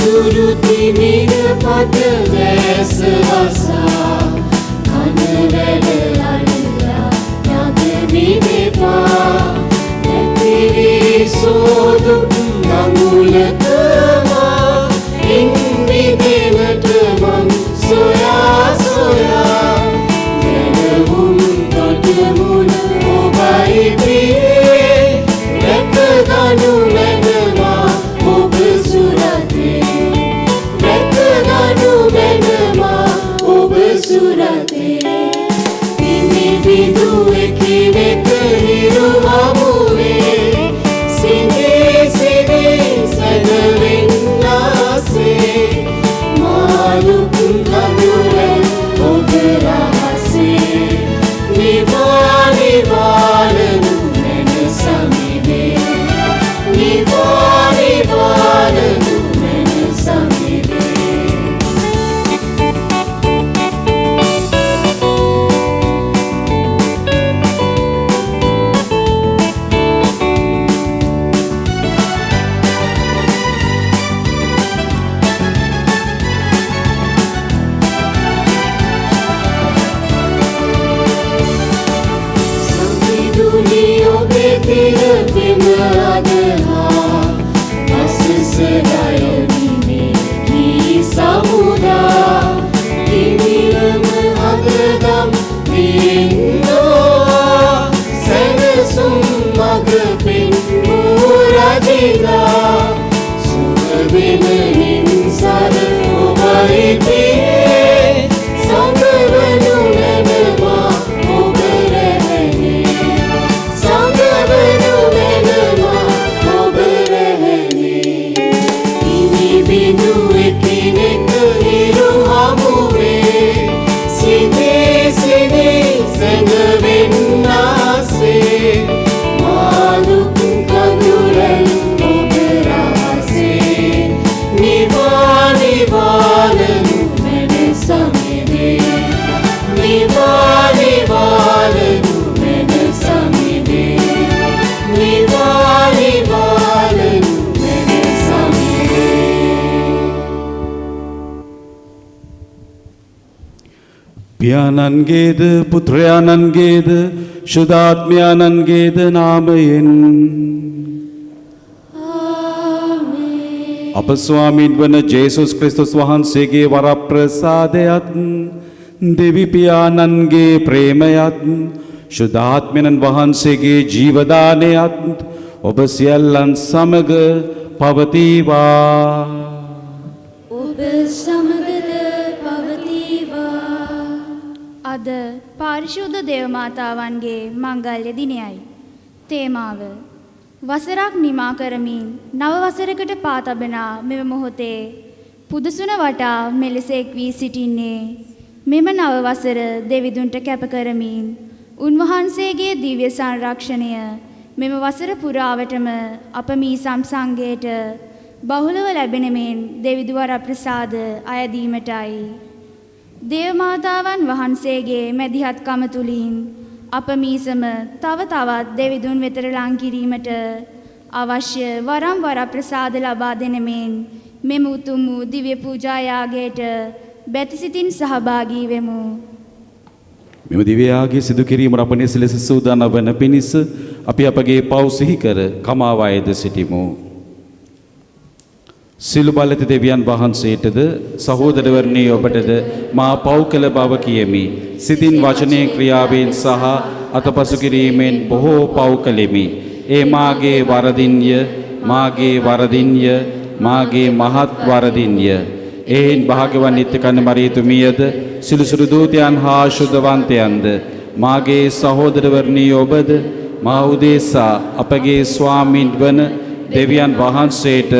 තුරුති නිරපත දැස වසා කනවැල අල්ලා යදමි දෙපා නැතිවී සෝදුක් නමුලකමා ඉන්විදිනට මං සොයා සොයා ගැලවුම් ගොඩමුණ ඔබයි පියේ රැකගනු මැනවා ඔබ සුරතේ රැකගනු මැනවා ඔබ සුරතේ පිමි බිඳු එකිනෙක හිරු හමුවේ සිඳේ සිඳේ සැනවෙන්නාසේ මාළුක් කඳුරෙන් ඔබ රහසේ නිවා නිවාලනු මැන සමිදේ නිවා නිවාලනු මැන සමිදේ පියාණන්ගේද පුත්‍රයාණන්ගේද ශුද්ධාත්මයාණන්ගේද නාමයෙන් අප ස්වාමීන් වන ජේසුස් ක්‍රිස්තුස් වහන්සේගේ වරප්‍රසාදයත් දෙවි පියාණන්ගේ ප්‍රේමයත් ශුද්ධාත්මයන් වහන්සේගේ ජීවදානයත් ඔබ සියල්ලන් සමග පවතිවා. ඔබ සමගද පවතිවා. අද පාරිශුද්ධ දේව මාතාවන්ගේ මංගල්‍ය දිනයයි. තේමාව වසරක් නිමා කරමින් නව වසරකට පා තබනා මෙම මොහොතේ පුදුසුන වටා මෙලෙස එක් වී සිටින්නේ මෙම නව වසර දෙවිදුන්ට කැප කරමින් උන්වහන්සේගේ දිව්‍ය සංරක්ෂණය මෙම වසර පුරාවටම අප මී සංඝයට බහුලව ලැබෙන මෙන් දෙවිදු වර ප්‍රසාද අයදීමටයි. දේව මාතාවන් වහන්සේගේ මැදිහත්කම තුලින් අප මීසම තව තවත් දෙවිදුන් වෙතට ලං කිරීමට අවශ්‍ය වරම් වර ප්‍රසාද ලබා දෙන මෙන් මෙම උතුම් වූ දිව්‍ය පූජා යාගයට බැතිසිතින් සහභාගී වෙමු. මෙම දිව්‍ය යාගය සිදු කිරීමට අප නිසි ලෙස සූදානම් වන පිණිස අපි අපගේ පව් සිහි කර කමා වයද සිටිමු. සිළු බලති දෙවියන් වහන්සේටද සහෝදරවරණී ඔබටද මා පව් කළ බව කියමි. සිතින් වචනයෙන් ක්‍රියාවෙන් සහ අතපසු කිරීමෙන් බොහෝ පව් කළෙමි. ඒ මාගේ වරදින්ය, මාගේ වරදින්ය, මාගේ මහත් වරදින්ය. එයින් භාග්‍යවත් නිත්‍ය කන්‍ය මරියතුමියද සිළු සිළු දූතයන් හා ශුද්ධවන්තයන්ද මාගේ සහෝදරවරණී ඔබද මා උදෙසා අපගේ ස්වාමීන් වන දෙවියන් වහන්සේට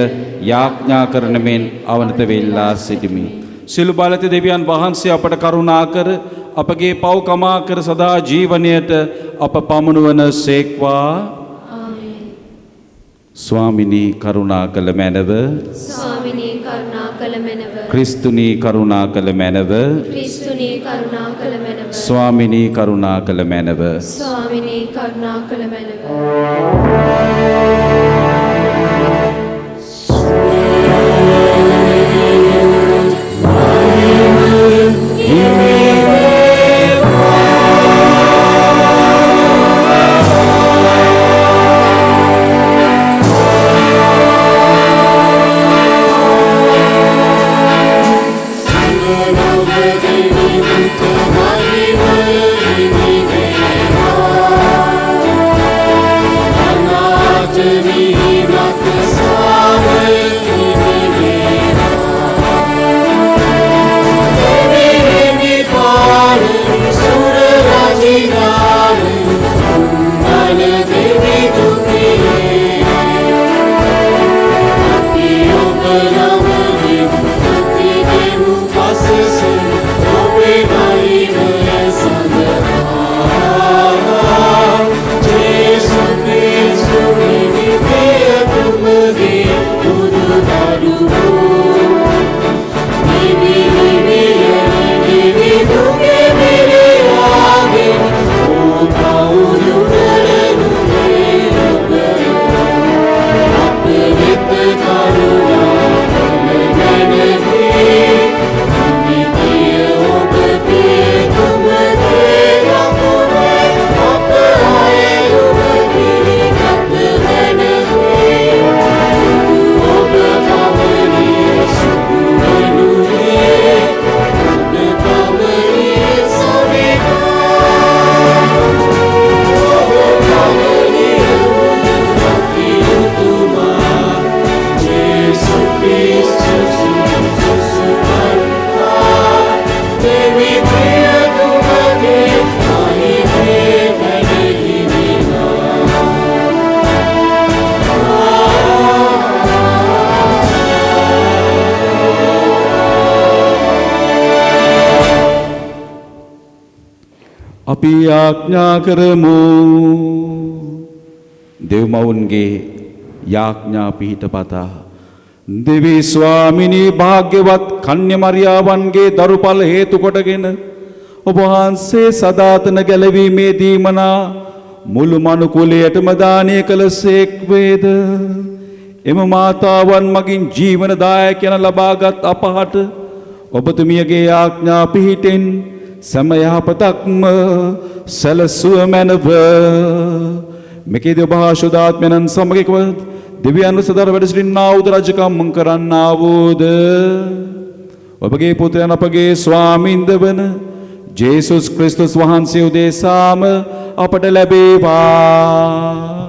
යාඥා කරන මෙන් අවනත වෙල්ලා සිටිමි. සිළු බලති දෙවියන් වහන්සේ අපට කරුණා කර අපගේ පව් කමා කර සදා ජීවනයට අප පමුණුවන සේක්වා. ස්වාමිනී කරුණා කළ මැනව, ස්වාමිනී කරුණා කළ මැනව, ක්‍රිස්තුනී කරුණා කළ මැනව, ක්‍රිස්තුනී කරුණා කළ මැනව, ස්වාමිනී කරුණා කළ මැනව, ස්වාමිනී කරුණා කළ මැනව. Sweet අපි යාඥා කරමු. දෙව්මවුන්ගේ යාඥා පිහිටපතා දෙවි ස්වාමිනී භාග්‍යවත් කන්‍ය මරියාවන්ගේ දරුපල හේතු කොටගෙන ඔබ වහන්සේ සදාතන ගැලවීමේදී මනා මුළු මනුකුලයටම දානය කළසේක් වේද. එම මාතාවන් මගින් ජීවනදායකයන ලබාගත් අපහට ඔබතුමියගේ යාඥා පිහිටෙන් සෑම යහපතක්ම සැලසුව මැනව. මෙකේදී ඔබ හා ශුද්ධාත්මයන් සමග දෙවියන් සදර වැඩ සිටින්නා වූ රජකම් කරන්නා වූද ඔබගේ පුත්‍රයන් අපගේ ස්වාමින්ද වන ජේසුස් ක්‍රිස්තුස් වහන්සේ උදෙසාම අපට ලැබේවා.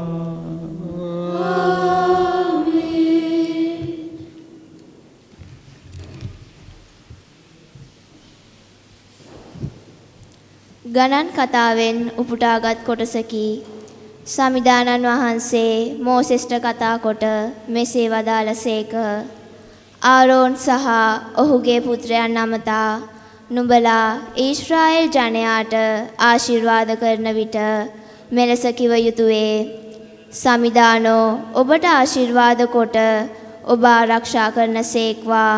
ගණන් කතාවෙන් උපුටාගත් කොටසකි. සමිදානන් වහන්සේ මෝසෙස්ට කතා කොට මෙසේ වදාළසේක. ආරෝන් සහ ඔහුගේ පුත්‍රයන් අමතා නුඹලා ඊශ්‍රායෙල් ජනයාට ආශිර්වාද කරන විට මෙලෙස කිව යුතුයේ. සමිදානෝ ඔබට ආශිර්වාද කොට ඔබ ආරක්ෂා කරන සේක්වා.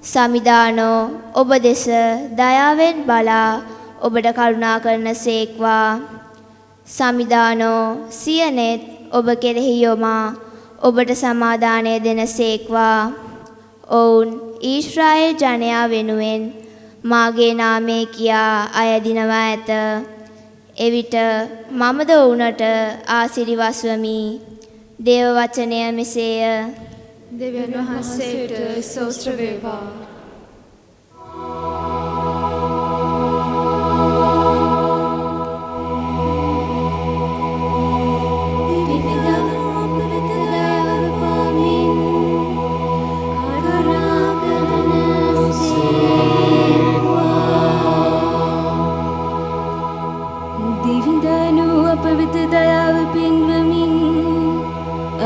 සමිදානෝ ඔබ දෙස දයාවෙන් බලා ඔබට කරුණා කරන සේක්වා. සමිදානෝ සියනෙත් ඔබ කෙරෙහි යොමා ඔබට සමාදානය දෙන සේක්වා. ඔවුන් ඊශ්‍රායෙල් ජනයා වෙනුවෙන් මාගේ නාමය කියා අයදිනවා ඇත. එවිට මමද ඔවුනට ආශිර්වාදවමි. දේව වචනය මෙසේය. දෙවියන් වහන්සේට ස්තෝත්‍ර වේවා.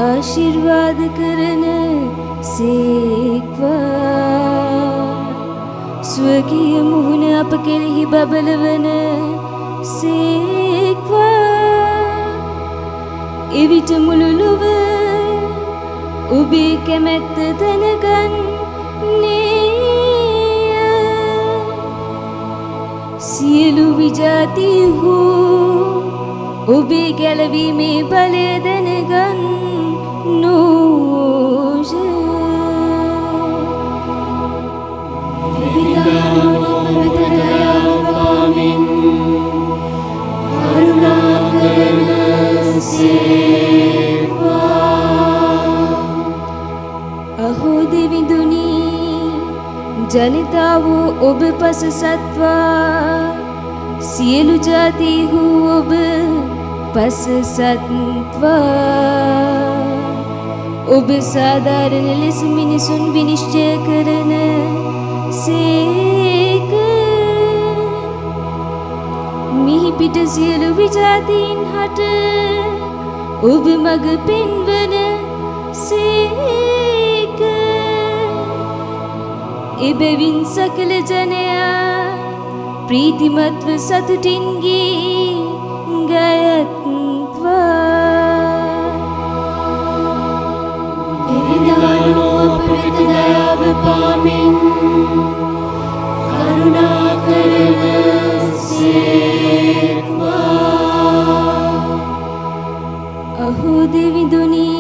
ආශිර්වාද කරන සේක්වා. ස්වකීය මුහුණ අප කෙරෙහි බබලවන සේක්වා. එවිට මුළු ලොව ඔබේ කැමැත්ත දැනගන්නේය. සියලු විජාතිහු ඔබේ ගැලවීමේ බලය දැනගන්න නෝෂ. අහෝ දෙවිඳුනි ජනිතාව ඔබ පස සත්වා. සියලු ජාතිහු ඔබ පස සත්වා. ඔබ සාධාරණ ලෙස මිනිසුන් විනිශ්චය කරන සේක. මිහි පිට සියලු විජාතීන් හට ඔබ මග පෙන්වන සේක. එබැවින් සකල ජනයා ප්‍රීතිමත්ව සතුටින් ගී ගයත්වා. දෙවියන්ෝ අප වෙත දයාව පාමින් කරුණා කරන සේක්වා. අහෝ දෙවිඳුනි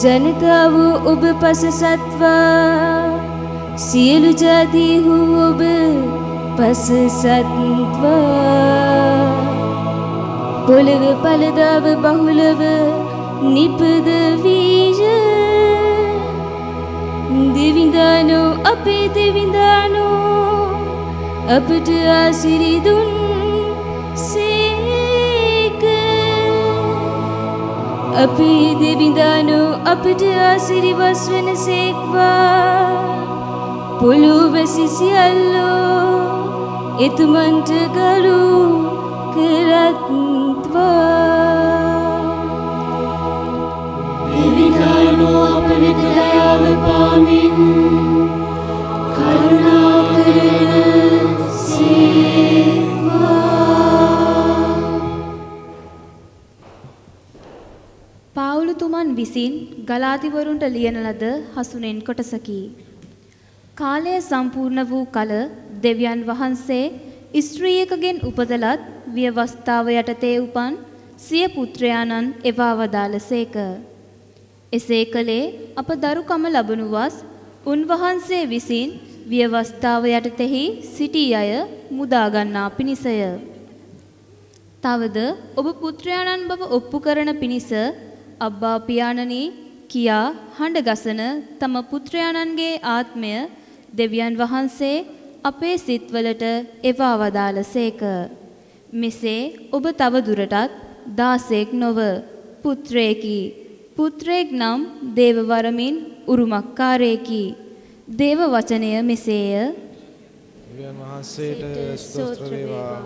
ජනතාව ඔබ පස සත්වා. සියලු ජාතිහු ඔබ පස සත්වා. පොළව පළදාව බහුලව නිපද වීය. දෙවිඳානෝ අපේ දෙවිඳානෝ අපට ආසිරි දුන් සේක. අපේ දෙවිඳානෝ අපට ආසිරිවස් වන සේක්වා. පොළොවැසි සියල්ලෝ එතුමන්ට ගරු කරත්වා. දෙවියන්ෝ අප වෙත දයාව පාමින් කරුණා කරන සේක්වා. විසින් ගලාතිවරුන්ට ලියන ලද හසුනෙන් කොටසකි. කාලය සම්පූර්ණ වූ කල දෙවියන් වහන්සේ ස්ත්‍රියකගෙන් උපදලත් ව්‍යවස්ථාව යටතේ උපන් සිය පුත්‍රයාණන් එවා වදාළසේක. එසේ කළේ අප දරුකම ලබනු වස් උන්වහන්සේ විසින් ව්‍යවස්ථාව යටතෙහි සිටි අය මුදා ගන්නා පිණිසය. තවද ඔබ පුත්‍රයාණන් බව ඔප්පු කරන පිණිස අබ්බා පියාණනි කියා හඬ ගසන තම පුත්‍රයාණන්ගේ ආත්මය දෙවියන් වහන්සේ අපේ සිත්වලට එවා වදාළසේක. මෙසේ ඔබ තව දුරටත් දාසෙක් නොව පුත්‍රයෙකි. පුත්‍රයෙක් නම් දේව වරමින් උරුමක්කාරයෙකි. දේව වචනය මෙසේය. දෙවියන් වහන්සේට ස්තෝත්‍ර වේවා.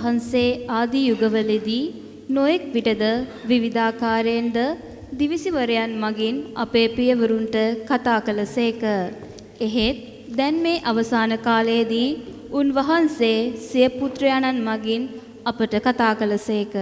වහන්සේ ආදී යුගවලදී නොඑක් විටද විවිධාකාරයෙන්ද දිවිසිවරයන් මගින් අපේ පියවරුන්ට කතා කළසේක. එහෙත් දැන් මේ අවසාන කාලයේදී උන්වහන්සේ සිය පුත්‍රයාණන් මගින් අපට කතා කළසේක.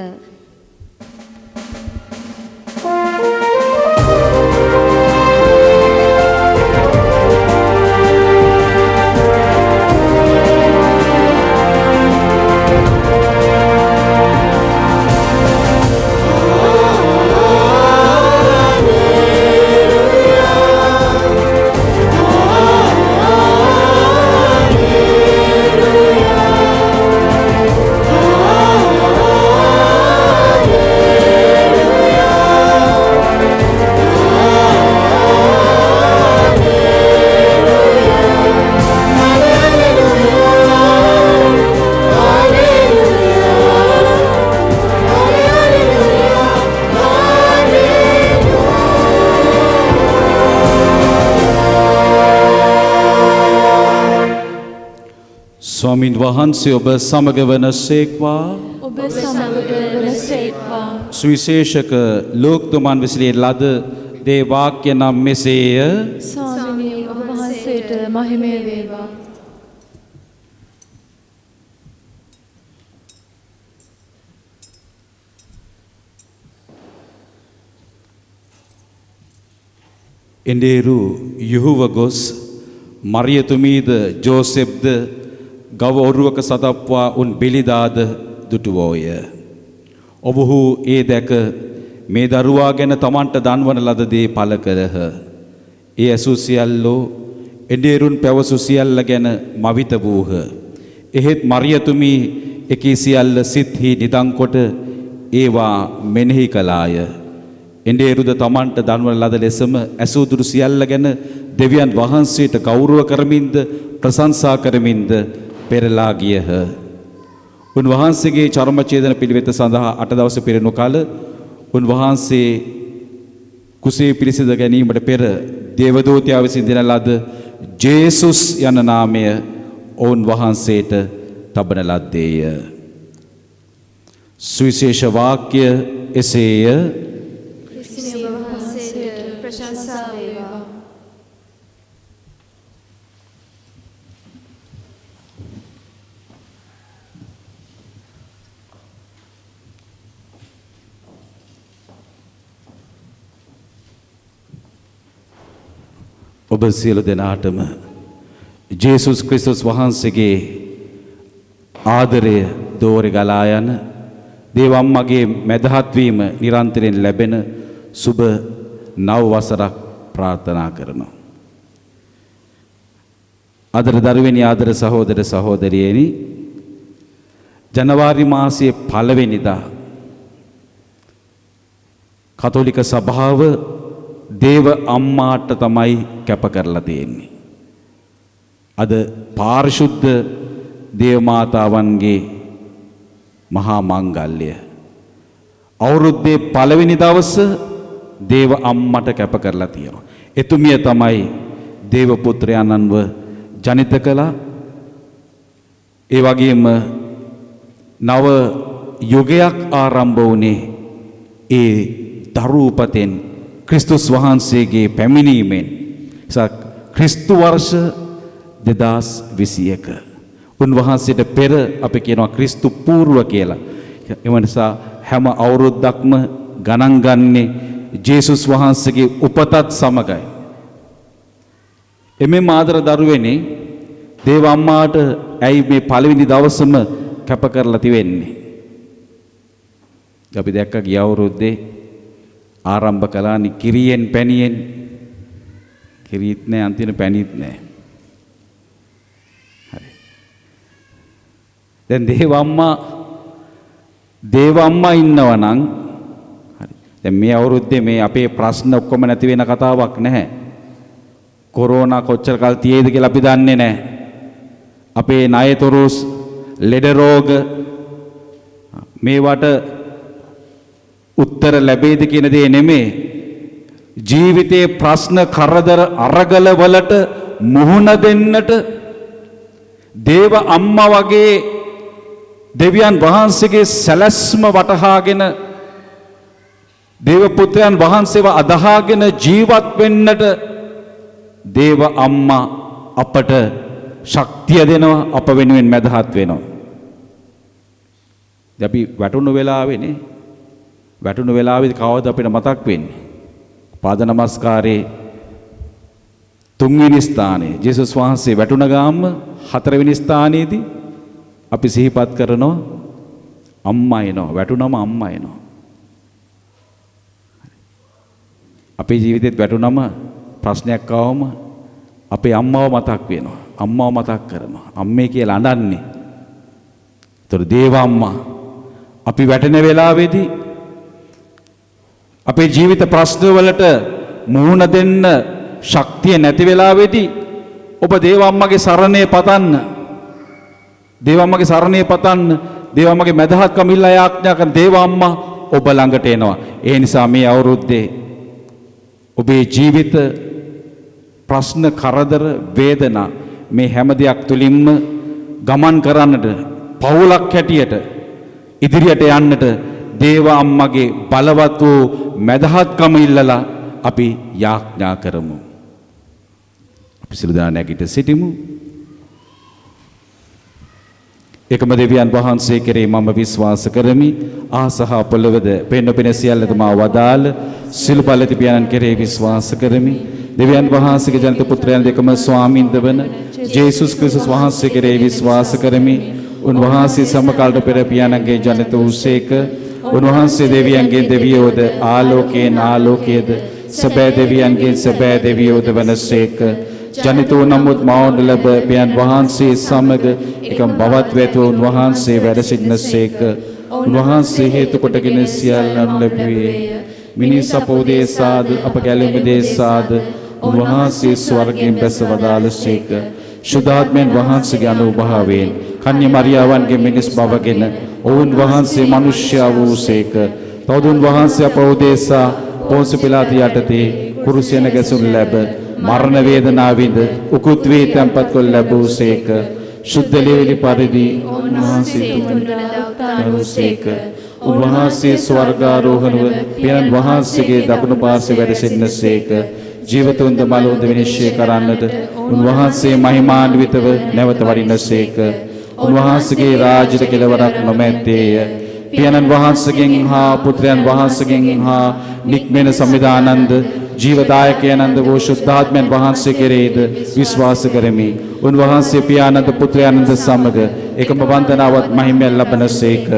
ස්වාමින් වහන්සේ ඔබ සමග වනසේක්වා. ඔබ සමග වනසේක්වා. සුවිශේෂක ලෝක්තුමන් විසිලේ ලද දේ වාක්‍ය නම් මෙසේය. ස්වාමීනි ඔබ වහන්සේට මහිමය වේවා. එඬේරු යහුව ගොස් මරියතුමීද ජෝසෙෆ්ද ගව ඔරුවක සතප්වා උන් බෙලිදාද දුටුවෝය. ඔවුහු ඒ දැක මේ දරුවා ගැන තමන්ට දන්වන ලද දේ පළ කළහ. ඒ ඇසූ සියල්ලෝ එඬේරුන් පැවසු සියල්ල ගැන මවිත වූහ. එහෙත් මරියතුමී එකී සියල්ල සිත්හි නිදන් කොට ඒවා මෙනෙහි කළාය. එඬේරුද තමන්ට දන්වන ලද ලෙසම ඇසූ දුරු සියල්ල ගැන දෙවියන් වහන්සේට ගෞරව කරමින්ද ප්‍රශංසා කරමින්ද පෙරලා ගියහ. උන්වහන්සේගේ චර්මචේදන පිළිවෙත සඳහා 8 දවස පිරෙනු කල උන්වහන්සේ කුසේ පිළිසිඳ ගැනීමට පෙර දේවදූතයා විසින් දෙන ලද ජේසුස් යන නාමය ඔවුන් වහන්සේට තබන ලද්දේය. සුවිශේෂ වාක්‍ය එසේය. ක්‍රිස්තුස් වහන්සේට ප්‍රශංසා වේවා. ඔබ සියලු දෙනාටම ජේසුස් ක්‍රිස්තුස් වහන්සේගේ ආදරය දෝරේ ගලා යන දේව අම්මගේ මැදහත් වීම නිරන්තරයෙන් ලැබෙන සුබ නව වසරක් ප්‍රාර්ථනා කරනවා. ආදර දරුවනි, ආදර සහෝදර සහෝදරියනි, ජනවාරි මාසයේ 1 වෙනිදා කතෝලික සභාව දේව අම්මාට තමයි කැප කරලා තියෙන්නේ. අද පාරිශුද්ධ දේව මාතාවන්ගේ මහා මංගල්‍ය අවුරුද්දේ 1 වෙනි දවස දේව අම්මට කැප කරලා තියෙනවා. එතුමිය තමයි දේව පුත්‍රයන්ව ජනිත කළා. ඒ වගේම නව යුගයක් ආරම්භ වුණේ ඒ දරුපතෙන් ක්‍රිස්තුස් වහන්සේගේ පැමිණීමෙන්. ක්‍රිස්තු වර්ෂ 2021. උන්වහන්සේට පෙර අපි කියනවා ක්‍රිස්තු පූර්ව කියලා. ඒ නිසා හැම අවුරුද්දක්ම ගණන් ගන්නේ ජේසුස් වහන්සේගේ උපතත් සමගයි. එමෙම ආදර දරුවනේ, දේව අම්මාට ඇයි මේ 1 වෙනි දවසම කැප කරලා තිවෙන්නේ? අපි දැක්ක ගිය අවුරුද්දේ ආරම්භ කළානි කිරියෙන් පැණියෙන්. කිරිත් නෑ, අන්තිම පැණිත් නෑ. හරි. දැන් දේව අම්මා ඉන්නවා නම් හරි. දැන් මේ අවුරුද්දේ මේ අපේ ප්‍රශ්න ඔක්කොම නැති වෙන කතාවක් නැහැ. කොරෝනා කොච්චර කල් තියේද කියලා අපි දන්නේ නැහැ. අපේ ණයතොරුස්, ලෙඩ රෝග මේවට උත්තර ලැබෙයිද කියන දේ නෙමෙයි. ජීවිතයේ ප්‍රශ්න කරදර අරගල වලට මුහුණ දෙන්නට දේව අම්මා වගේ දෙවියන් වහන්සේගේ සැලැස්ම වටහාගෙන දේව පුත්‍රයන් වහන්සේව අදහාගෙන ජීවත් වෙන්නට දේව අම්මා අපට ශක්තිය දෙනවා, අප වෙනුවෙන් මැදහත් වෙනවා. අපි වැටුණු වෙලාවේනේ, වැටුණු වෙලාවේදී කවවද අපිට මතක් වෙන්නේ? පාද නමස්කාරයේ 3 වෙනි ස්ථානයේ ජේසුස් වහන්සේ වැටුණ ගාම 4 වෙනි ස්ථානයේදී අපි සිහිපත් කරනවා අම්මා එනවා. වැටුණම අම්මා එනවා. අපේ ජීවිතේත් වැටුණම ප්‍රශ්නයක් ආවම අපේ අම්මාව මතක් වෙනවා. අම්මාව මතක් කරනවා. අම්මේ කියලා අඬන්නේ. ඒතර දේව අම්මා අපි වැටෙන වෙලාවේදී අපේ ජීවිත ප්‍රශ්න වලට මුහුණ දෙන්න ශක්තිය නැති වෙලාවේදී ඔබ දේව අම්මගේ සරණේ පතන්න. දේව අම්මගේ සරණේ පතන්න. දේව අම්මගේ මැදහත්කම ඉල්ලා යාඥා කරන දේව අම්මා ඔබ ළඟට එනවා. ඒ නිසා මේ අවුරුද්දේ ඔබේ ජීවිත ප්‍රශ්න, කරදර, වේදනා මේ හැම දෙයක් තුලින්ම ගමන් කරන්නට, පවුලක් හැටියට ඉදිරියට යන්නට දේව අම්මගේ බලවත් වූ මැදහත්කම ඉල්ලලා අපි යාඥා කරමු. අපි සියලු දෙනා නැගිට සිටිමු. එකම දෙවියන් වහන්සේ කෙරෙහි මම විශ්වාස කරමි. ආසහ පොළවද පෙන්වපෙන සියල්ලද මා වදාළ සිළු බලති පියාණන් කෙරෙහි විශ්වාස කරමි. දෙවියන් වහන්සේගේ ජනිත පුත්‍රයන් දෙකම ස්වාමින්ද වන ජේසුස් ක්‍රිස්තුස් වහන්සේ කෙරෙහි විශ්වාස කරමි. උන්වහන්සේ සමකාලීන පෙර පියාණන්ගේ ජනිත වූසේක. උන්වහන්සේ දෙවියන්ගේ දෙවියෝද ආලෝකයෙන් ආලෝකයේද සබෑ දෙවියන්ගේ සබෑ දෙවියෝද වනසේක. ජනිත වූ නමුත් මවුන් ලැබ පියන් වහන්සේ සමග එකම බවත් වෙත උන්වහන්සේ වැඩ සිටිනසේක. උන්වහන්සේ හේතු කොටගෙන සියල්ලන් ලැබුවේ. මිනිස් අපෝදේසාද අප ගැලෙමු දේසාද උන්වහන්සේ ස්වර්ගයෙන් බැස වදාළසේක. ශුද්ධාත්මයන් වහන්සේගේ අනුභවයෙන් කන්‍ය මරියාවන්ගේ මිනිස් බවගෙන ඔවුන් වහන්සේ මිනිස්යා වූසේක. තවදුන් වහන්සේ අපෝදේසා පොන්සි පිලාත යටතේ කුරුසියන ගැසුණු ලැබ මරණ වේදනාව විඳ උකුත් වී තැන්පත් කොට ලැබූසේක. ශුද්ධ ලෙවිලි පරිදි උන්වහන්සේ තුන්වන දවතාවූසේක. උන්වහන්සේ ස්වර්ගාරෝහණව පියන් වහන්සේගේ දකුණු පාර්ශ්වයේ වැඩ සිටිනසේක. ජීවතුන්ද මලෝද විනිශ්චය කරන්නට උන්වහන්සේ මහිමාන්විතව නැවත වඩිනසේක. උන්වහන්සේගේ රාජ්‍යයට කෙලවරක් නොමැත්තේය. පියනන් වහන්සේගෙන් හා පුත්‍රයන් වහන්සේගෙන් හා නික්මෙන සම්විධානන්ද ජීවදායකයන්න්ද වූ ශුද්ධාත්මයන් වහන්සේ කෙරෙහිද විශ්වාස කරමි. උන්වහන්සේ පියාණන්ද පුත්‍රයන්න්ද සමග එකම වන්දනාවත් මහිමයෙන් ලබනසේක.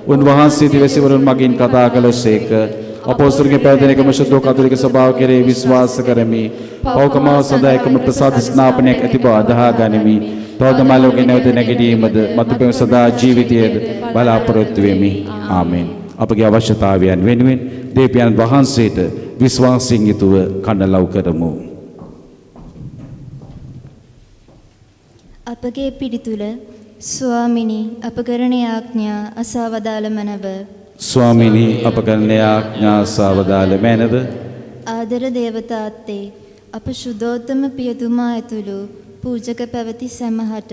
උන්වහන්සේ දිවසිවරුන් මගින් කතා කළසේක. අපෝස්තලගේ පැවැදෙන එකම ශුද්ධ කතෝලික සභාව කෙරෙහි විශ්වාස කරමි. පෞකමාව සදා එකම ප්‍රසාද ස්නාපනයක් ඇති බව අදහා ගනිමි. තවදමලෝගේ නැවත නැගිටීමද මතුපෙම සදා ජීවිතයේද බලාපොරොත්තු වෙමි. ආමෙන්. අපගේ අවශ්‍යතාවයන් වෙනුවෙන් දේවයන් වහන්සේට විශ්වාසයෙන් යුතුව කණ්ඩලව් කරමු. අපගේ පිළිතුල ස්වාමිනී අප කරන යාඥා අසවදාල මනව. ස්වාමිනී අප කරන යාඥා අසවදාල මනව. ආදර දේවතාත්තේ අප ශුද්ධෝත්තම පියතුමා ඇතුළු පූජක පැවති සැමහට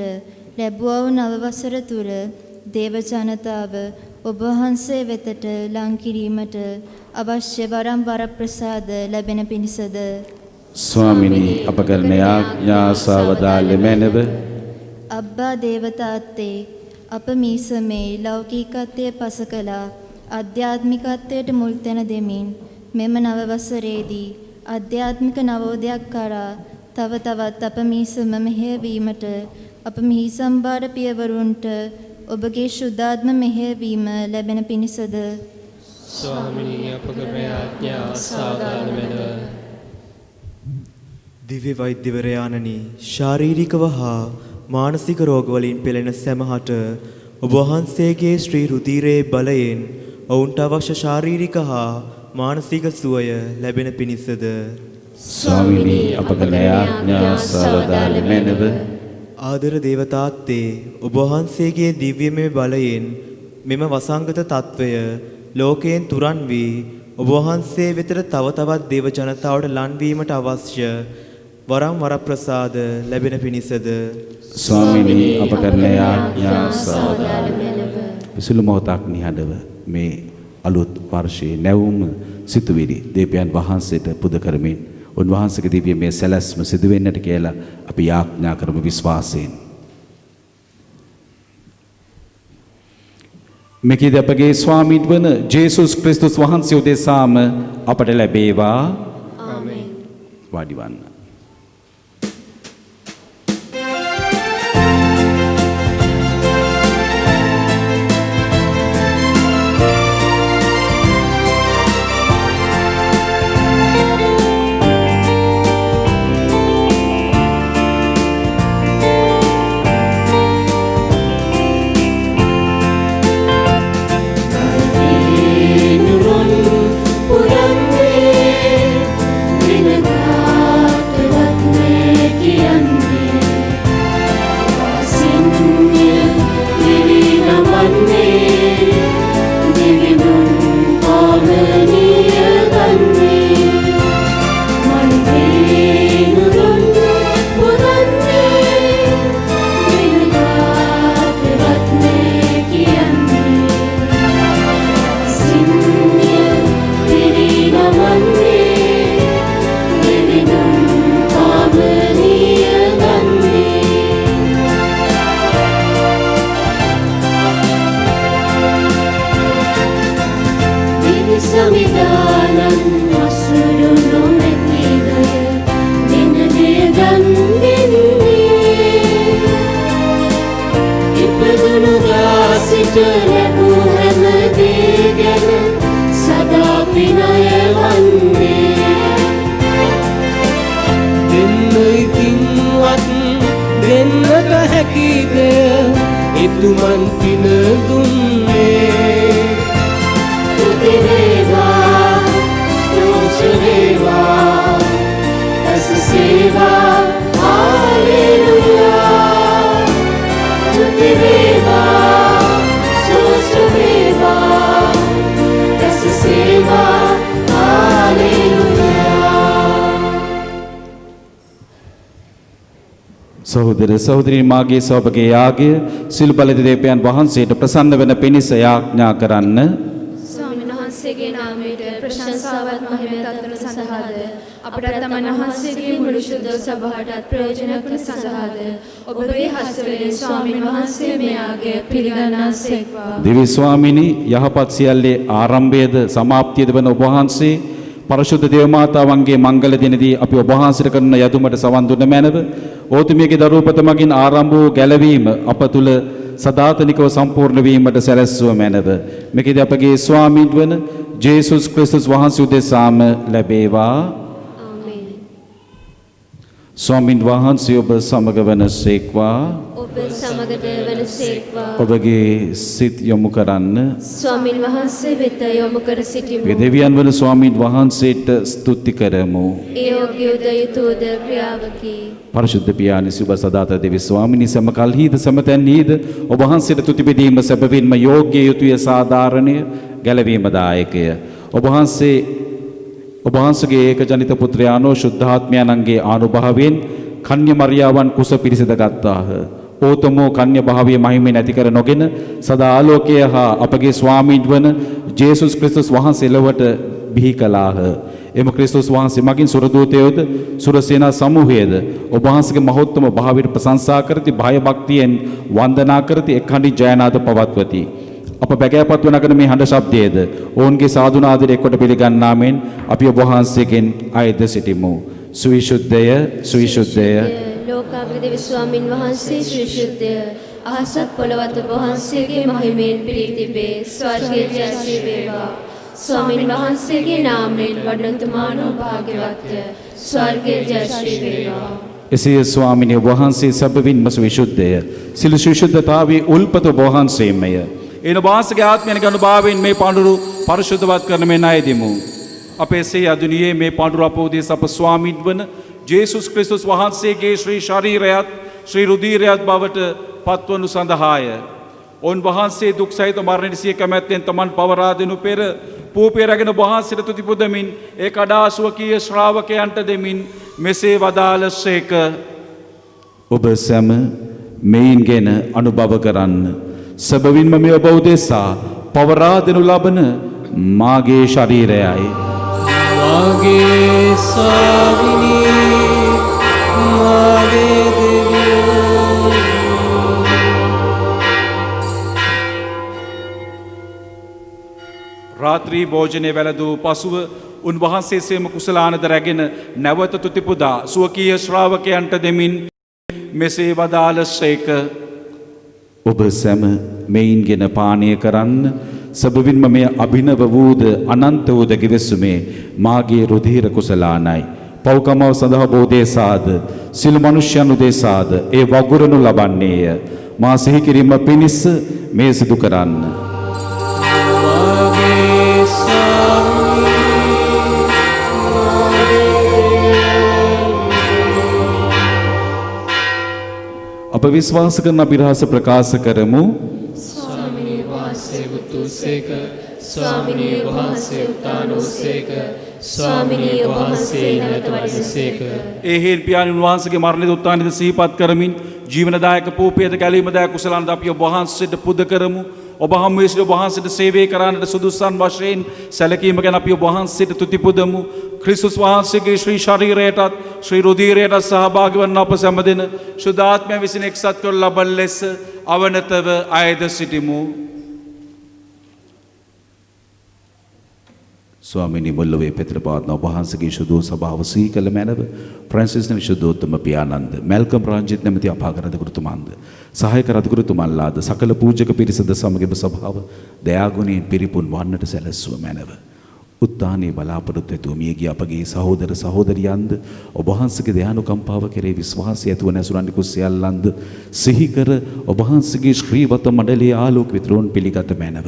ලැබුවා වූ නව වසර තුර දේව ජනතාව ඔබ වහන්සේ වෙතට ලං කිරීමට අවශ්‍ය වරම් වරප්‍රසාද ලැබෙන පිණිසද ස්වාමිනී අප කරන යාඥා අසවදාල මනව. අබ්බා දේවතාත්තේ අප මීසමේ ලෞකිකත්වයේ පසකලා ආධ්‍යාත්මිකත්වයට මුල් තැන දෙමින් මෙම නව වසරේදී ආධ්‍යාත්මික නවෝදයක් කරා තව තවත් අප මීසම මෙහෙයවීමට අප මිහි සම්බාර පියවරුන්ට ඔබගේ ශුද්ධාත්ම මෙහෙයවීම ලැබෙන පිණිසද ස්වාමිනී අප කරන යාඥා අසවදාල මනව. දිව්‍ය වෛද්‍යවරයාණනි, ශාරීරිකව හා මානසික රෝගවලින් පෙළෙන සැමහට ඔබ වහන්සේගේ ශ්‍රී රුධිරයේ බලයෙන් ඔවුන්ට අවශ්‍ය ශාරීරික හා මානසික සුවය ලැබෙන පිණිසද ස්වාමිනී අප කරන යාඥා අසවදාල මනව. ආදර දේවතාත්තේ ඔබ වහන්සේගේ දිව්‍යමය බලයෙන් මෙම වසංගත තත්වය ලෝකයෙන් තුරන් වී ඔබ වහන්සේ වෙතට තව තවත් දේව ජනතාවට ලන් වීමට අවශ්‍ය වරම් වරප්‍රසාද ලැබෙන පිණිසද ස්වාමිනී අප කරන යාඥා අසවදාල මනව. විසුළු මොහොතක් නිහඬව මේ අලුත් වර්ෂයේ නැවුම් සිතුවිලි දේවයන් වහන්සේට පුද කරමින් උන්වහන්සේගේ දිව්‍යමය සැලැස්ම සිදු වෙන්නට කියලා අපි යාඥා කරමු විශ්වාසයෙන්. මෙකීද අපගේ ස්වාමීන් වන ජේසුස් ක්‍රිස්තුස් වහන්සේ උදෙසාම අපට ලැබේවා. ආමේන්. වාඩි වන්න. සහෝදර සහෝදරී මාගේ සෝභගේ යාගය සිල් බල දෙවියන් වහන්සේට ප්‍රසන්න වෙන පිණිස යාඥා කරන්න. වහන්සේගේ නාමයට ප්‍රශංසාවත් මහිමයත් අත්වන සඳහාද අපට තමන් වහන්සේගේ මුළු ශුද්ධ සභාවටත් ප්‍රයෝජනයක් වන සඳහාද ඔබගේ හස්තවලින් ස්වාමින් වහන්සේ මේ ආගය පිළිගන්නාසේක්වා. දෙවි ස්වාමිනී යහපත් සියල්ලේ ආරම්භයේද සමාප්තියද වන ඔබ වහන්සේ පරිශුද්ධ දේව මාතාවන්ගේ මංගල දිනදී අපි ඔබ වහන්සේට කරන යදුමට සවන් දුන්න මැනව ඕතුමියගේ දරුවපත මගින් ආරම්භ වූ ගැලවීම අප තුල සදාතනිකව සම්පූර්ණ වීමට සැලැස්සුව මැනව මේකදී අපගේ ස්වාමීන් වන ජේසුස් ක්‍රිස්තුස් වහන්සේ උදෙසාම ලැබේවා. ආමේන්. ස්වාමීන් වහන්සේ ඔබ සමග වනසේක්වා. ඔබ සමගට වනසේක්වා. ඔබගේ සිත යොමු කරන්න. ස්වාමින් වහන්සේ වෙත යොමු කර සිටිමු. මේ දෙවියන් වන ස්වාමීන් වහන්සේට ස්තුති කරමු. ඒ යෝග්‍යද යුතුයද ක්‍රියාවකි. පරිශුද්ධ පියාණන් සුබ සදාත දෙවි ස්වාමිනී සම කල්හිද සමතැන්හිද ඔබ වහන්සේට තුති බෙදීම සැබවින්ම යෝග්‍ය යුතුය සාධාරණය ගැලවීම දායකය. ඔබ වහන්සේගේ ඒක ජනිත පුත්‍රයාණෝ ශුද්ධාත්මයන්ගේ ආනුභාවයෙන් කන්‍ය මරියාවන් කුස පිරිසිඳ ගත්තාහ. ඕතමෝ කන්‍ය භාවයේ මහිමෙන් ඇති කර නොගෙන සදා ආලෝකය හා අපගේ ස්වාමීන් වන ජේසුස් ක්‍රිස්තුස් වහන්සේ ලොවට බිහි කළාහ. එම ක්‍රිස්තුස් වහන්සේ මගින් සුරදූතයෝද සුරසේනා සමූහයේද ඔබ වහන්සේගේ මහෝත්තම භාවයට ප්‍රශංසා කරති භය භක්තියෙන් වන්දනා කරති එක් හඬින් ජයනාද පවත්වති. අප බැගෑපත් වන අගන මේ හඬ ශබ්දයේද ඔවුන්ගේ සාදුනාදයට එක්කොට පිළිගන්නා මෙන් අපි ඔබ වහන්සේගෙන් අයද සිටිමු. සුවිශුද්ධය සුවිශුද්ධය ලෝකාග්‍ර දෙවි ස්වාමින් වහන්සේ ශ්‍රී ශුද්ධය අහසත් පොළවත් ඔබ වහන්සේගේ මහිමයෙන් පිරී තිබේ. ස්වර්ගයේ ජයශ්‍රී වේවා. ස්වාමින් වහන්සේගේ නාමයෙන් වඩනතුමානෝ භාග්‍යවත්ය. ස්වර්ගයේ ජයශ්‍රී වේවා. එසේ ස්වාමිනේ වහන්සේ සැබවින්ම සුවිශුද්ධය. සිළු සුවිශුද්ධතාවයේ උල්පත වහන්සේමය. එන වාසගේ ආත්මයන් අනුභවයෙන් මේ පඳුරු පරිශුද්ධවත් කරන මේ ණයදෙමු. අපේ සේ අදුනියේ මේ පඳුරු අපෝදේශ අප ස්වාමීන් වන ජේසුස් ක්‍රිස්තුස් වහන්සේගේ ශ්‍රී ශරීරයත් ශ්‍රී රුධිරයත් බවට පත්වනු සඳහාය. ඔවුන් වහන්සේ දුක් සහිත මරණයට සිය කැමැත්තෙන් තමන් පවරා දෙනු පෙර පූපේ රැගෙන වහන්සේට තුති පුදමින් ඒ කඩා සුවකීය ශ්‍රාවකයන්ට දෙමින් මෙසේ වදාළසේක. ඔබ සැම මෙයින්ගෙන අනුභව කරන්න. සැබවින්ම මේ ඔබ උදෙසා පවරා දෙනු ලබන මාගේ ශරීරයයි. මාගේ ස්වාමිනී මාගේ දෙවියෝ. රාත්‍රී භෝජනය වැළඳූ පසුව උන්වහන්සේ සේම කුසලානද රැගෙන නැවත තුති පුදා සුවකීය ශ්‍රාවකයන්ට දෙමින් මෙසේ වදාළසේක. ඔබ සැම මෙයින්ගෙන පානය කරන්න. සැබවින්ම මෙය අභිනව වූද අනන්ත වූද ගිවිසුමේ මාගේ රුධිර කුසලානයි. පව්කමව සඳහා බෝධේසාද සිළු මනුෂ්‍යයන් උදෙසාද ඒ වගුරනු ලබන්නේය. මා සිහි කිරීම පිණිස මේ සිදු කරන්න. අප විශ්වාස කරන අභිරහස ප්‍රකාශ කරමු. ස්වාමිනී වහන්සේ උතුසේක ස්වාමිනී වහන්සේ උතානෝසේක ස්වාමිනී වහන්සේ නැවත වඩිසේක. ඒ හේන් පියාණන් වහන්සේගේ මරණිත උත්ථානද සිහිපත් කරමින් ජීවනදායක පූපේද ගැලීමදායක කුසලානද අපි ඔබ වහන්සේට පුද කරමු. ඔබ හමුවේ සිට ඔබ වහන්සේට සේවය කරන්නට සුදුසුසන් වශයෙන් සැලකීම ගැන අපි ඔබ වහන්සේට තුති පුදමු. ක්‍රිස්තුස් වහන්සේගේ ශ්‍රී ශරීරයටත් ශ්‍රී රුධිරයටත් සහභාගී වන අප සැමදෙන ශුද්ධාත්මය විසින් එක්සත් කර ලබන ලෙස අවනතව අයද සිටිමු. ස්වාමිනී මුල්ලවේ පෙත්‍රපාත්න ඔබ වහන්සේගේ ශුද්ධ සභාව සිහි කළ මැනව ෆ්‍රැන්සිස් ශුද්ධෝත්තම පියාණන්ද මැල්කම් රංජිත් නැමැති අපාගරද ගුරුතුමන්ද සහායක රදගුරුතුමන්ලාද සකල පූජක පිරිසද සමගම සභාව දයාගුණයෙන් පිරිපුන් වන්නට සැලැස්සුව මැනව. උත්තානයේ බලාපොරොත්තු ඇතුව මියගිය අපගේ සහෝදර සහෝදරියන්ද ඔබ වහන්සේගේ දයානුකම්පාව කෙරෙහි විශ්වාසය ඇතුව නැසුරන් නිකුත් සියල්ලන්ද සිහි කර ඔබ වහන්සේගේ ශ්‍රීවත මඩලයේ ආලෝක විතරුන් පිළිගත මැනව.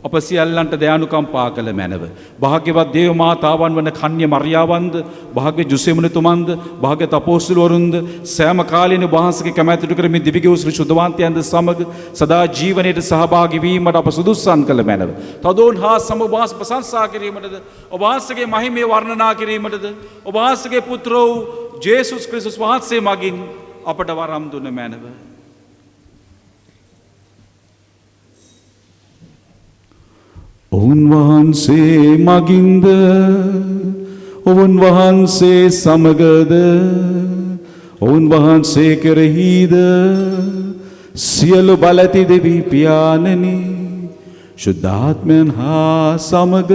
අප සියල්ලන්ට දයානුකම්පා කළ මැනව. භාග්‍යවත් දේව මාතාවන් වන කන්‍ය මරියාවන්ද භාග්‍ය ජුසෙමුනිතුමන්ද භාග්‍යවත් අපොස්තුලවරුන්ද සෑම කාලෙන වහන්සේගේ කැමැත්තට කරමින් දිවිගෙව් ශ්‍රී ශුද්ධවන්තයන්ද සමග සදා ජීවනයේ සහභාගී වීමට අප සුදුස්සන් කළ මැනව. තදෝන් හා සම වහන්සේ ප්‍රශංසා කිරීමටද ඔබ වහන්සේගේ මහිමය වර්ණනා කිරීමටද ඔබ වහන්සේගේ පුත්‍ර වූ ජේසුස් ක්‍රිස්තුස් වහන්සේ මගින් අපට වරම් දුන මැනව. ඔවුන් වහන්සේ මගින්ද ඔවුන් වහන්සේ සමගද ඔවුන් වහන්සේ කෙරෙහිද සියලු බලති දෙවි පියාණනි ශුද්ධාත්මයන් හා සමග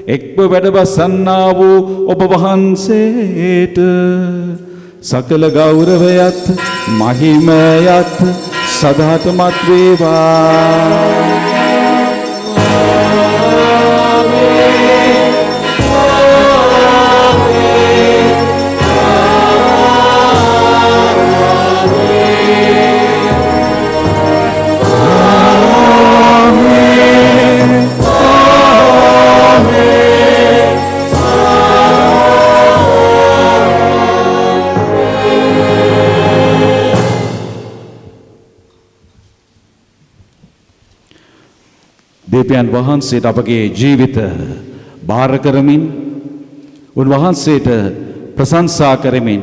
එක්ව වැඩවසන්නා වූ ඔබ වහන්සේට සකල ගෞරවයත් මහිමයත් සදාතමත් වේවා. දෙවියන් වහන්සේට අපගේ ජීවිත බාර කරමින් උන්වහන්සේට ප්‍රශංසා කරමින්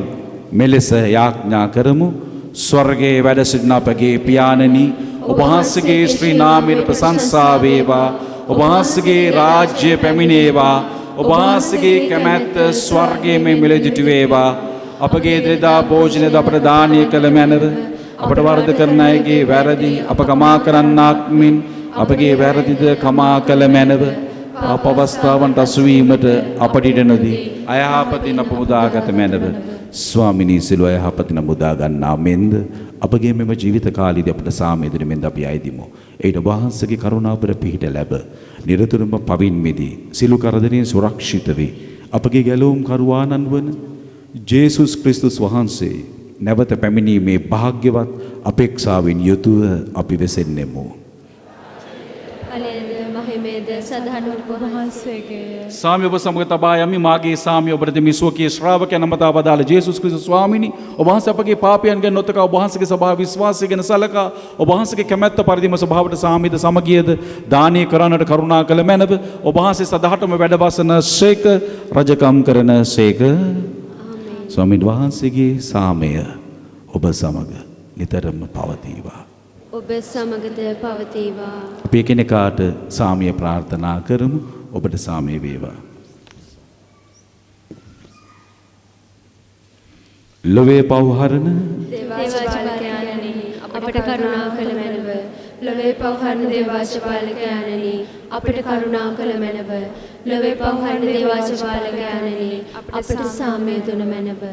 මෙලෙස යාඥා කරමු. ස්වර්ගයේ වැඩ සිටින අපගේ පියාණනි ඔබ වහන්සේගේ ශ්‍රී නාමයට ප්‍රශංසා වේවා. ඔබ වහන්සේගේ රාජ්‍ය පැමිණේවා. ඔබ වහන්සේගේ කැමැත්ත ස්වර්ගයේ මෙලෙසිට වේවා. අපගේ දෙදා භෝජනද අපට දානය කළ මැනව අපට වරද කරන අයගේ වැරදි අප කමා කරන්නාක් මෙන් අපගේ වැරදිද කමා කළ මැනව පාප අවස්ථාවන්ට අසුවීමට අපට ඉඩ නොදී අයහපතින් අප මුදාගත මැනව ස්වාමිනී සිළු අයහපතින් මුදා ගන්නා මෙන්ද අපගේ මෙම ජීවිත කාලයේදී අපට සාමය දෙන මෙන්ද අපි අයදිමු. ඒට වහන්සේගේ කරුණාවර පිහිට ලැබ නිරතුරුවම පවින් මිදී සිළු කරදරයෙන් සුරක්ෂිත වේ. අපගේ ගැලවුම් කරුවාණන් වන ජේසුස් ක්‍රිස්තුස් වහන්සේ නැවත පැමිණීමේ භාග්‍යවත් අපේක්ෂාවෙන් යුතුව අපි වෙසෙන්නෙමු. සාමය ඔබ සමග තබා යමි. මාගේ සාමය ඔබට දෙමි. සුවකී ශ්‍රාවකයන් අමතා වදාළ ජේසුස් ක්‍රිස්තුස් ස්වාමීනි ඔබ වහන්සේ අපගේ පාපයන් ගැන නොතකා ඔබ වහන්සේගේ සභාව විශ්වාසය ගැන සලකා ඔබ වහන්සේගේ කැමැත්ත පරිදිම ස්වභාවයට සාමීද සමගියද දානය කරන්නට කරුණා කළ මැනව ඔබ වහන්සේ සදාටම වැඩවසන සේක රජකම් කරන සේක. ස්වාමීන් වහන්සේගේ සාමය ඔබ සමග නිතරම පවතිවා. ඔබ සමගද පවතිවා. අපි එකිනෙකාට සාමය ප්‍රාර්ථනා කරමු. ඔබට සාමය වේවා. ලොවේ පව්හරණ දේවාජපාලකයන්නි අපට කරුණා කළ මැනව. ලොවේ පව්හරණ දේවාජපාලකයන්නි අපට කරුණා කළ මැනව. ලොවේ පව්හරණ දේවාජපාලකයන්නි අපට සාමය දුන මැනව.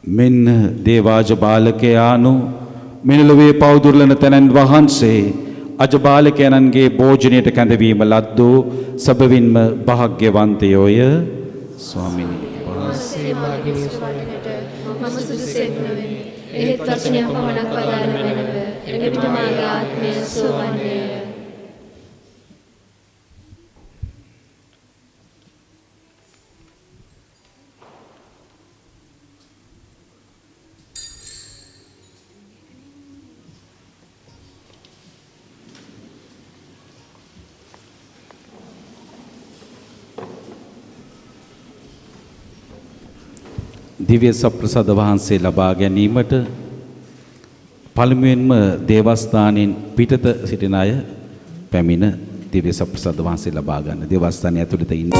මෙන්න දේවාජ බාලකයානු මෙනලොවේ පවුදුරලන තැනන් වහන්සේ අජබාලකයන්ගේ භෝජනයට කැඳවීම ලද්දෝ සබවින්ම භාග්‍යවන්තයෝය. ස්වාමිනී වහන්සේ මාගේ නිස්වරණයට මම සුදුසෙක් නොවෙමි. එහෙත් වචනයක් පමණක් වදාළ මැනව. එවිට මාගේ ආත්මය සුවවන්නේය. දිව්‍ය සප්‍රසාද වහන්සේ ලබා ගැනීමට පළමුවෙන්ම දේවස්ථානයෙන් පිටත සිටින අය පැමිණ දිව්‍ය සප්‍රසාද වහන්සේ ලබා ගන්න. දේවස්ථානය ඇතුළත ඉන්න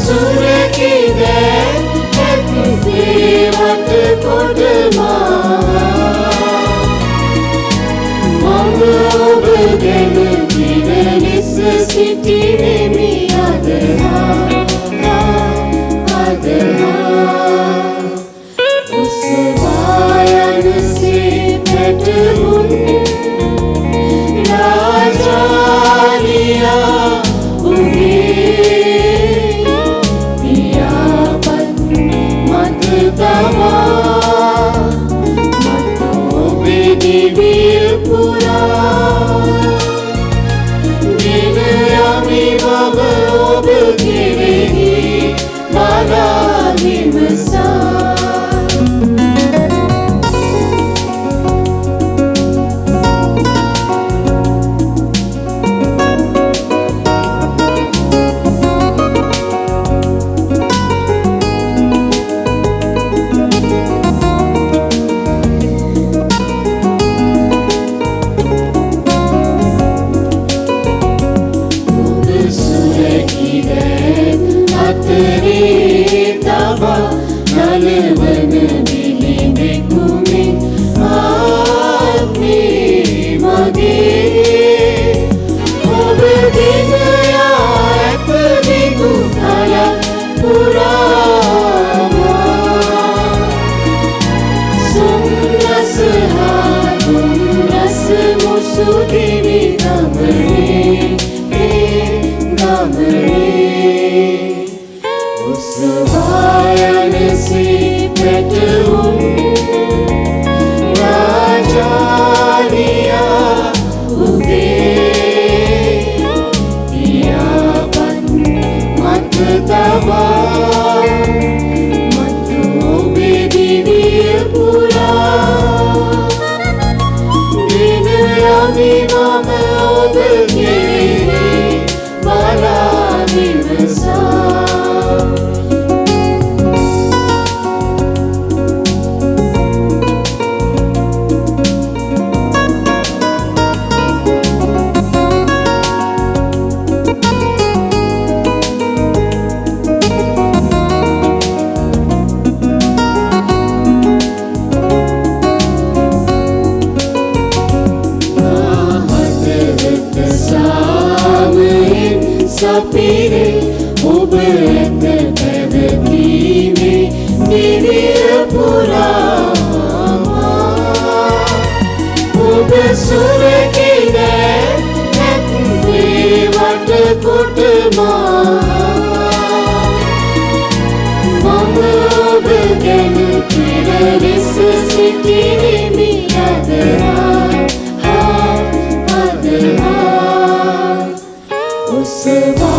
සුරකිද ඇත්තේ වට කොට මම ඔබ ගැන දින ලෙස සිටිනෙමි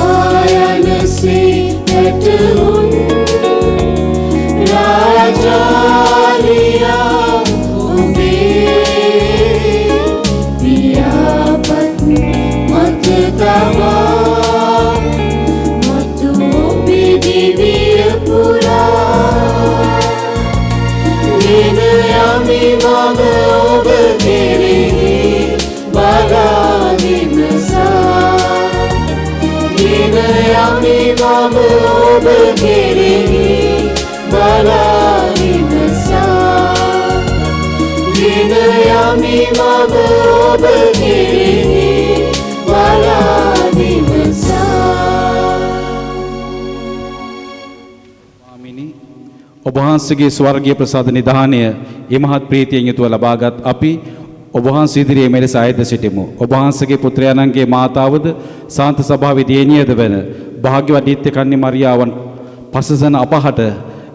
උස්වායනසේ පැටවුන් රාජාලියා උගේ පියාපත් මත තමා මත ඔබේ දිවිය පුරා දින යමි මම ඔබ කෙරෙහි බලා විමසා ඔබ වහන්සේගේ ස්වර්ගීය ප්‍රසාද නිධානය ඉමහත් ප්‍රීතියෙන් යුතුව ලබාගත් අපි ඔබ වහන්සේ ඉදිරියේ මෙලෙස අයද සිටිමු. ඔබ වහන්සේගේ පුත්‍රයාණන්ගේ මාතාවද සාන්ත සභාවේ දියණියද වන භාග්‍යවත් නිත්‍ය කන්‍ය මරියාවන් පසසන අපහට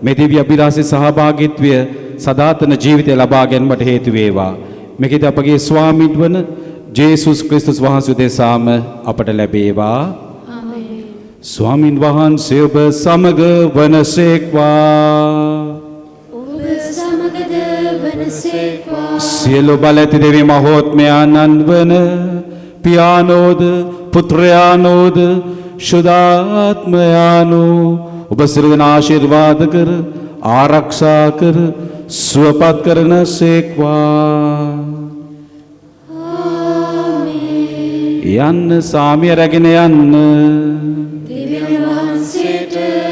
මේ දිව්‍ය අභිලාෂී සහභාගීත්වය සදාතන ජීවිතය ලබා ගැනීමට හේතු වේවා. මෙකෙද අපගේ ස්වාමීන් වන ජේසුස් ක්‍රිස්තුස් වහන්සේ දෙසාම අපට ලැබේවා. ස්වාමින් වහන්සේ ඔබ සමග වනසේක්වා. ඔබ සමගද වනසේක්වා. සියලු බල ඇති දෙවි මහෝත්මයාණන් වන පියානෝද පුත්‍රයානෝද ශුද්ධාත්මයානෝ ඔබ සිරුරන ආශිර්වාද කර ආරක්ෂා කර සුවපත් කරන සේක්වා. යන්න සාමිය රැගෙන යන්න. දෙවියන් වහන්සේට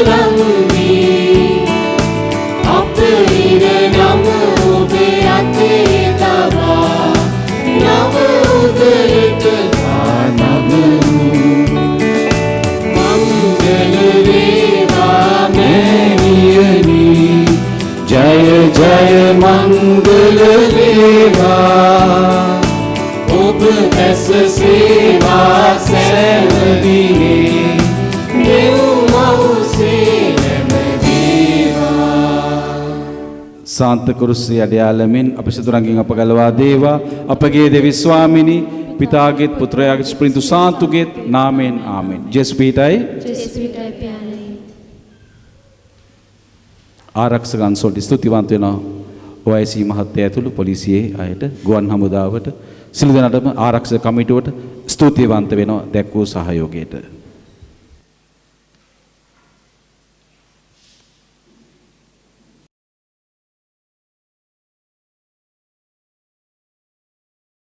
ලංවී අප ඉර නම ඔබේ අතේ තබා නව උදයට පා නගමු මංගල වේවා මෑණියනි ජය ජය මංගල වේවා ඔබ දැස සේවා සෑමදිනේ දෙව් මවුසේ නැමදේවා සාන්ත කුරුස්සේ අඩයාලමින් අප සිතුරන්ගෙන් අප ගලවා දේවා අපගේ දෙවි ස්වාමිනී පිතාගේත් පුත්‍රයාගේත් ස්ප්‍රින්තු සාන්තුගේත් නාමයෙන් ආමෙන්. ජෙස් පීටයි ජෙස්පීටයි පියාණනි. ආරක්ෂක අංශවලට ස්තුතිවන්ත වෙනවා. OIC මහත්තයා ඇතුළු පොලිසියේ අයට ගුවන් හමුදාවට සිළු දෙනාටම ආරක්ෂක කමිටුවට ස්තුතිවන්ත වෙනවා දැක් වූ සහයෝගයට.